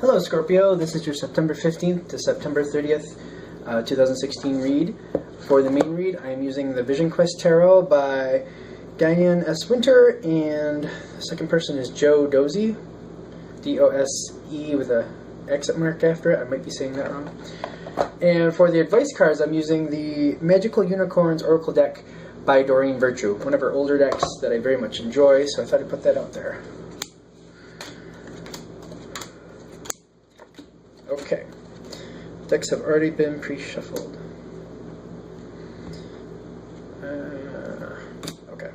Hello Scorpio, this is your September 15th to September 30th, 2016 read. For the main read, I am using the Vision Quest Tarot by Guyan S. Winter, and the second person is Joe Dozy, D-O-S-E with a accent mark after it. I might be saying that wrong. And for the advice cards, I'm using the Magical Unicorns Oracle deck by Doreen Virtue, one of her older decks that I very much enjoy, so I thought I'd put that out there. Okay, decks have already been pre-shuffled. Okay.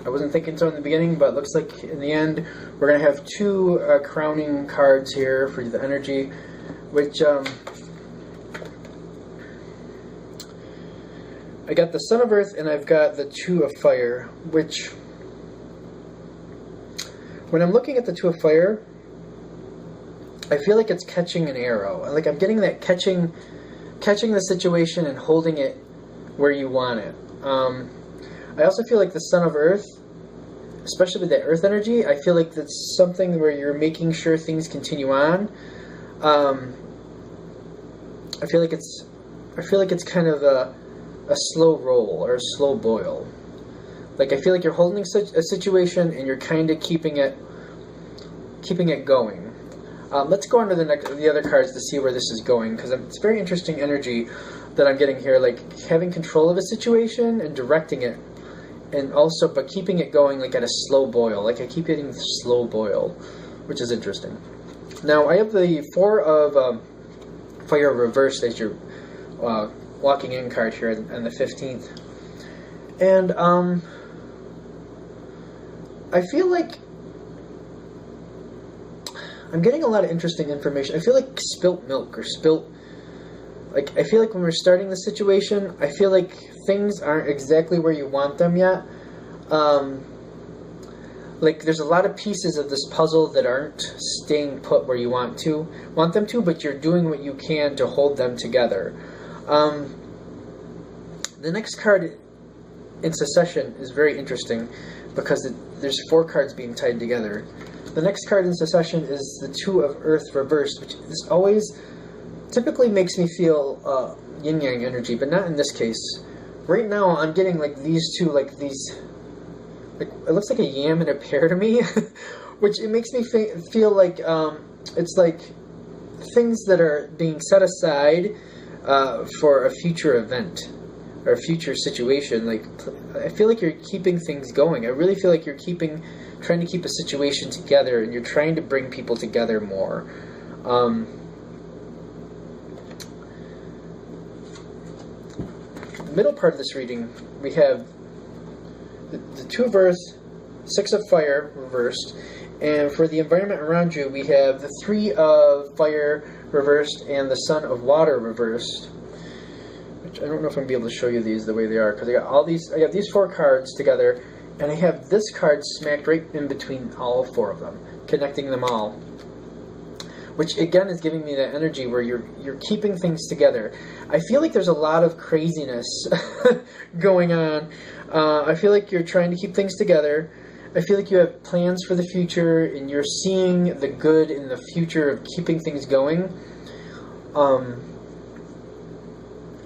I wasn't thinking so in the beginning, but it looks like in the end we're going to have two crowning cards here for the energy, which I got the Son of Earth and I've got the Two of Fire, which when I'm looking at the Two of Fire, I feel like it's catching an arrow. Like I'm getting that catching the situation and holding it where you want it. I also feel like the Son of Earth, especially with that Earth energy, I feel like that's something where you're making sure things continue on. I feel like it's kind of a slow roll or a slow boil. Like I feel like you're holding such a situation and you're kind of keeping it going. Let's go on to the other cards to see where this is going, because it's very interesting energy that I'm getting here, like having control of a situation and directing it, and also but keeping it going like at a slow boil. Like I keep getting the slow boil, which is interesting. Now I have the Four of Fire reversed as your walking in card here on the 15th, and I feel like I'm getting a lot of interesting information. I feel like spilt milk or like I feel like when we're starting the situation, I feel like things aren't exactly where you want them yet. Like there's a lot of pieces of this puzzle that aren't staying put where you want them to, but you're doing what you can to hold them together. The next card in Succession is very interesting because there's four cards being tied together. The next card in Succession is the Two of Earth reversed, which is always typically makes me feel yin-yang energy, but not in this case. Right now, I'm getting like these two, like it looks like a yam and a pear to me, which it makes me feel like it's like things that are being set aside for a future event or a future situation. Like I feel like you're keeping things going. I really feel like you're trying to keep a situation together, and you're trying to bring people together more. The middle part of this reading, we have the Two of Earth, Six of Fire reversed, and for the environment around you, we have the Three of Fire reversed and the Sun of Water reversed. Which I don't know if I'm going to be able to show you these the way they are, because I got these four cards together, and I have this card smacked right in between all four of them, connecting them all. Which again is giving me that energy where you're keeping things together. I feel like there's a lot of craziness going on. I feel like you're trying to keep things together. I feel like you have plans for the future, and you're seeing the good in the future of keeping things going. A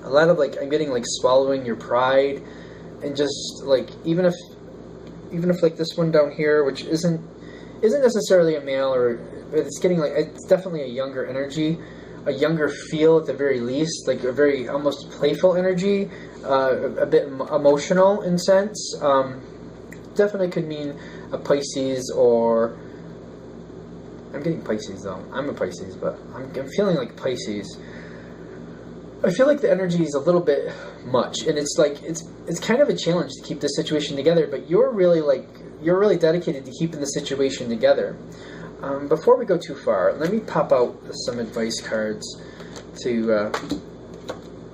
lot of I'm getting swallowing your pride, and just even if like this one down here, which isn't necessarily a male, but it's getting it's definitely a younger energy, a younger feel at the very least, like a very almost playful energy, a bit emotional in sense. Definitely could mean a Pisces, or I'm getting Pisces though. I'm a Pisces, but I'm feeling like Pisces. I feel like the energy is a little bit much, and it's kind of a challenge to keep this situation together, but you're really dedicated to keeping the situation together. Before we go too far, let me pop out some advice cards to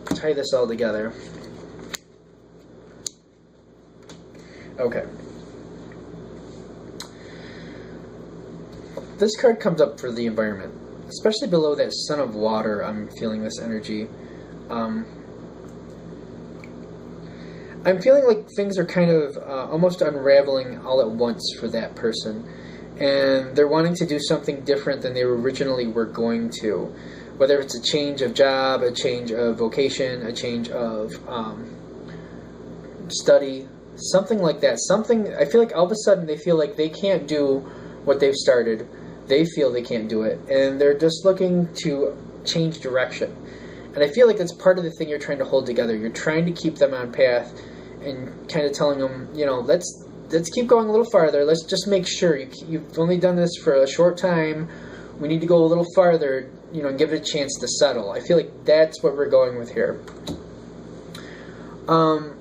tie this all together. Okay. This card comes up for the environment, especially below that Sun of Water. I'm feeling this energy. I'm feeling like things are kind of almost unraveling all at once for that person. and they're wanting to do something different than they originally were going to. Whether it's a change of job, a change of vocation, a change of study, something like that. Something, I feel like all of a sudden they feel like they can't do what they've started. They feel they can't do it, and they're just looking to change direction. And I feel like that's part of the thing you're trying to hold together. You're trying to keep them on path and kind of telling them, you know, let's keep going a little farther. Let's just make sure you've only done this for a short time. We need to go a little farther, you know, and give it a chance to settle. I feel like that's what we're going with here. I'm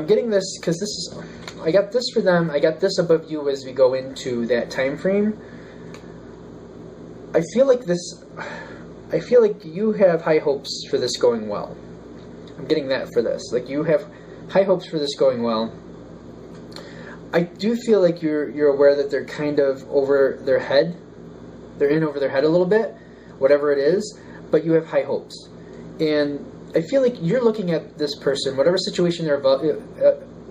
getting this because this is, I got this for them. I got this above you as we go into that time frame. I feel like you have high hopes for this going well. I'm getting that for this. Like, you have high hopes for this going well. I do feel like you're aware that they're kind of over their head. They're in over their head a little bit, whatever it is, but you have high hopes. And I feel like you're looking at this person, whatever situation they're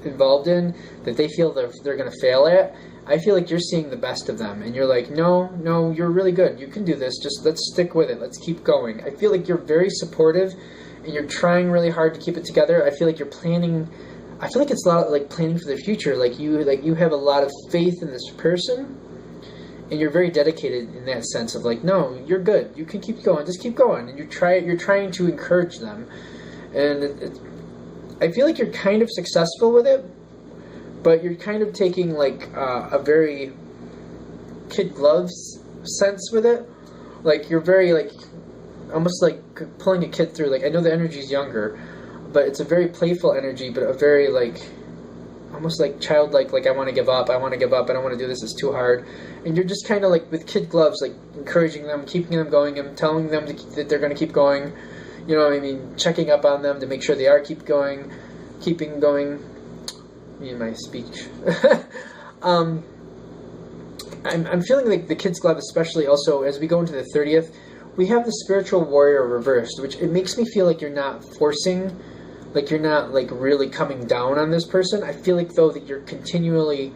involved in, that they feel they're going to fail at. I feel like you're seeing the best of them, and you're like, no, you're really good. You can do this. Just let's stick with it. Let's keep going. I feel like you're very supportive, and you're trying really hard to keep it together. I feel like you're planning. I feel like it's a lot like planning for the future. Like you have a lot of faith in this person, and you're very dedicated in that sense of like, no, you're good. You can keep going. Just keep going. And you're trying to encourage them, and I feel like you're kind of successful with it. But you're kind of taking like a very kid gloves sense with it. Like, you're very like almost like pulling a kid through. Like, I know the energy's younger, but it's a very playful energy, but a very like almost like childlike. Like, I want to give up. I don't want to do this. It's too hard. And you're just kind of like with kid gloves, like encouraging them, keeping them going, and telling them that they're going to keep going. You know what I mean? Checking up on them to make sure they are keeping going. In my speech. I'm feeling like the kid's glove, especially also as we go into the 30th, we have the spiritual warrior reversed, which it makes me feel like you're not forcing, like you're not like really coming down on this person. I feel like though that you're continually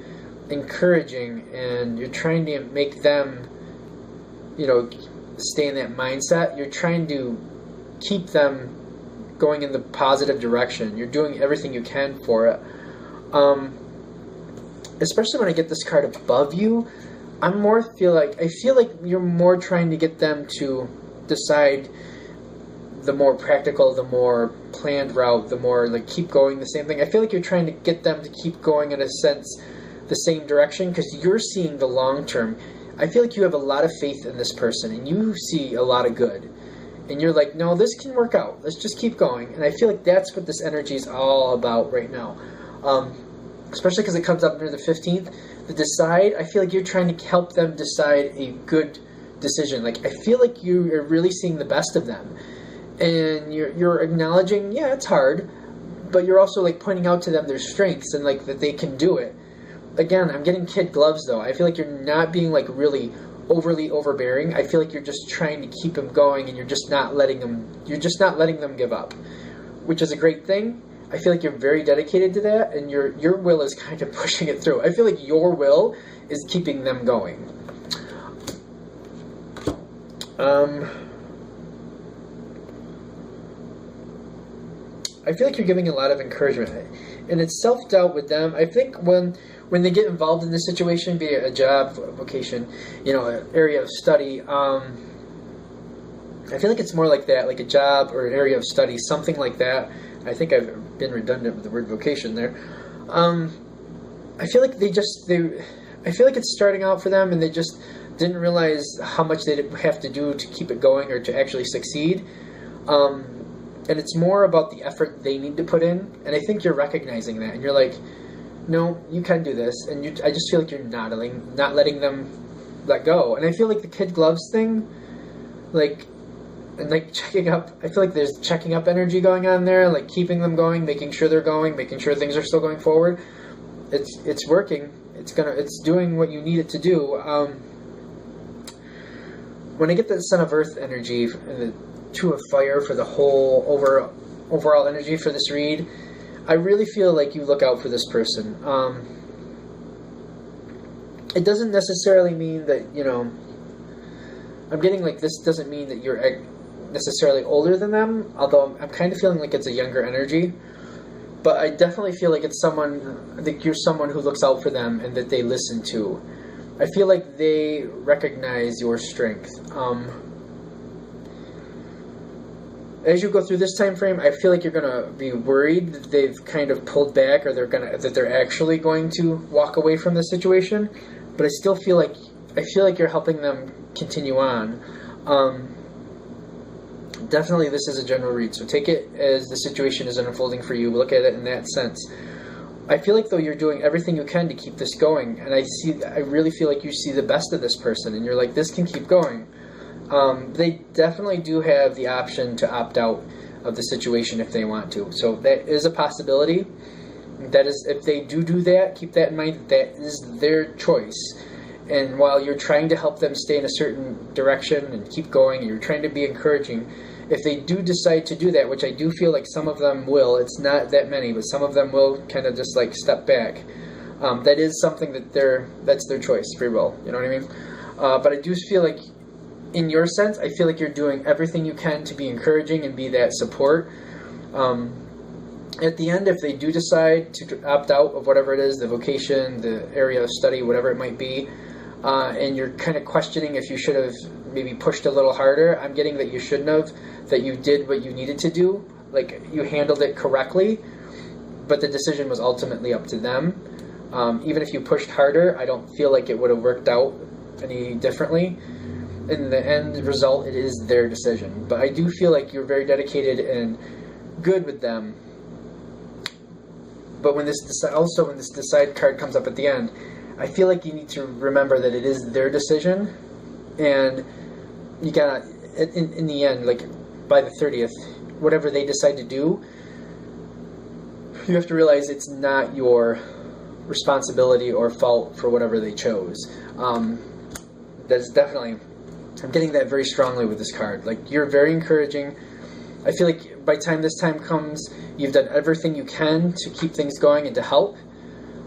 encouraging and you're trying to make them, you know, stay in that mindset. You're trying to keep them going in the positive direction. You're doing everything you can for it. Especially when I get this card above you, I feel like you're more trying to get them to decide the more practical, the more planned route, the more like keep going the same thing. I feel like you're trying to get them to keep going in a sense the same direction because you're seeing the long term. I feel like you have a lot of faith in this person and you see a lot of good. And you're like, no, this can work out. Let's just keep going. And I feel like that's what this energy is all about right now. Especially because it comes up near the 15th. The decide, I feel like you're trying to help them decide a good decision. Like, I feel like you're really seeing the best of them. And you're acknowledging, yeah, it's hard. But you're also, like, pointing out to them their strengths and, like, that they can do it. Again, I'm getting kid gloves, though. I feel like you're not being, like, really overly overbearing. I feel like you're just trying to keep them going and you're just not letting them give up. Which is a great thing. I feel like you're very dedicated to that, and your will is kind of pushing it through. I feel like your will is keeping them going. I feel like you're giving a lot of encouragement, and it's self-doubt with them. I think when they get involved in this situation, be it a job, vocation, you know, an area of study, I feel like it's more like that, like a job or an area of study, something like that. I think I've been redundant with the word vocation there. I feel like I feel like it's starting out for them and they just didn't realize how much they have to do to keep it going or to actually succeed. And it's more about the effort they need to put in. And I think you're recognizing that. And you're like, no, you can do this. And I just feel like you're not letting them let go. And I feel like the kid gloves thing, and checking up, I feel like there's checking up energy going on there, like keeping them going, making sure they're going, making sure things are still going forward. It's working. It's doing what you need it to do. When I get the Son of Earth energy and the Two of Fire for the whole overall energy for this read, I really feel like you look out for this person. It doesn't necessarily mean that, I'm getting like this doesn't mean that you're necessarily older than them, although I'm kind of feeling like it's a younger energy. But I definitely feel like I think you're someone who looks out for them and that they listen to. I feel like they recognize your strength. As you go through this time frame, I feel like you're going to be worried that they've kind of pulled back, or that they're actually going to walk away from the situation. But I still feel like you're helping them continue on. Definitely, this is a general read, so take it as the situation is unfolding for you. Look at it in that sense. I feel like, though, you're doing everything you can to keep this going, and I really feel like you see the best of this person, and you're like, this can keep going. They definitely do have the option to opt out of the situation if they want to. So that is a possibility. That is, if they do that, keep that in mind. That is their choice. And while you're trying to help them stay in a certain direction and keep going, and you're trying to be encouraging, if they do decide to do that, which I do feel like some of them will, it's not that many, but some of them will kind of just like step back. That is something that's their choice, free will. You know what I mean? But I do feel like, in your sense, I feel like you're doing everything you can to be encouraging and be that support. At the end, if they do decide to opt out of whatever it is, the vocation, the area of study, whatever it might be, and you're kind of questioning if you should have maybe pushed a little harder, I'm getting that you shouldn't have, that you did what you needed to do, like you handled it correctly, but the decision was ultimately up to them. Even if you pushed harder, I don't feel like it would have worked out any differently. In the end result, it is their decision. But I do feel like you're very dedicated and good with them. But when this decide card comes up at the end, I feel like you need to remember that it is their decision, and you gotta, in the end, like by the 30th, whatever they decide to do, you have to realize it's not your responsibility or fault for whatever they chose. That's definitely, I'm getting that very strongly with this card. Like, you're very encouraging. I feel like by the time this time comes, you've done everything you can to keep things going and to help.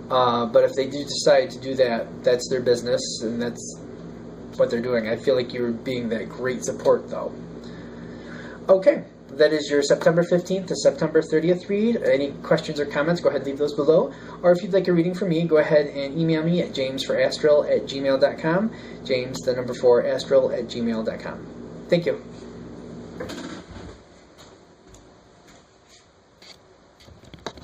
But if they do decide to do that, that's their business, and that's what they're doing. I feel like you're being that great support, though. Okay, that is your September 15th to September 30th read. Any questions or comments, go ahead and leave those below. Or if you'd like a reading from me, go ahead and email me at jamesforastral@gmail.com. James, the number 4, astral@gmail.com. Thank you.